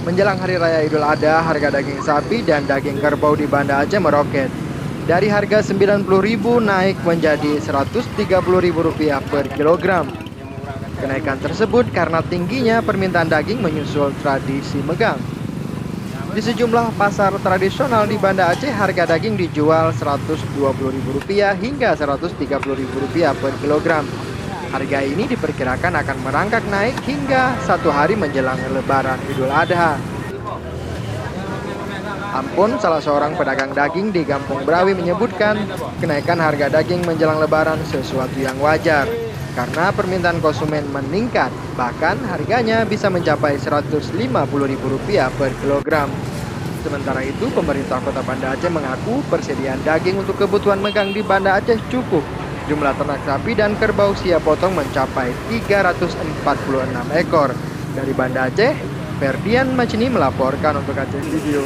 Menjelang Hari Raya Idul Adha, harga daging sapi dan daging kerbau di Banda Aceh meroket. Dari harga Rp90.000 naik menjadi Rp130.000 per kilogram. Kenaikan tersebut karena tingginya permintaan daging menyusul tradisi megang. Di sejumlah pasar tradisional di Banda Aceh, harga daging dijual Rp120.000 hingga Rp130.000 per kilogram. Harga ini diperkirakan akan merangkak naik hingga 1 hari menjelang Lebaran Idul Adha. Ampun, salah seorang pedagang daging di Kampung Brawi menyebutkan kenaikan harga daging menjelang Lebaran sesuatu yang wajar karena permintaan konsumen meningkat, bahkan harganya bisa mencapai Rp150.000 per kilogram. Sementara itu, pemerintah Kota Banda Aceh mengaku persediaan daging untuk kebutuhan megang di Banda Aceh cukup. Jumlah ternak sapi dan kerbau siap potong mencapai 346 ekor. Dari Banda Aceh, Ferdian Macini melaporkan untuk Aceh Video.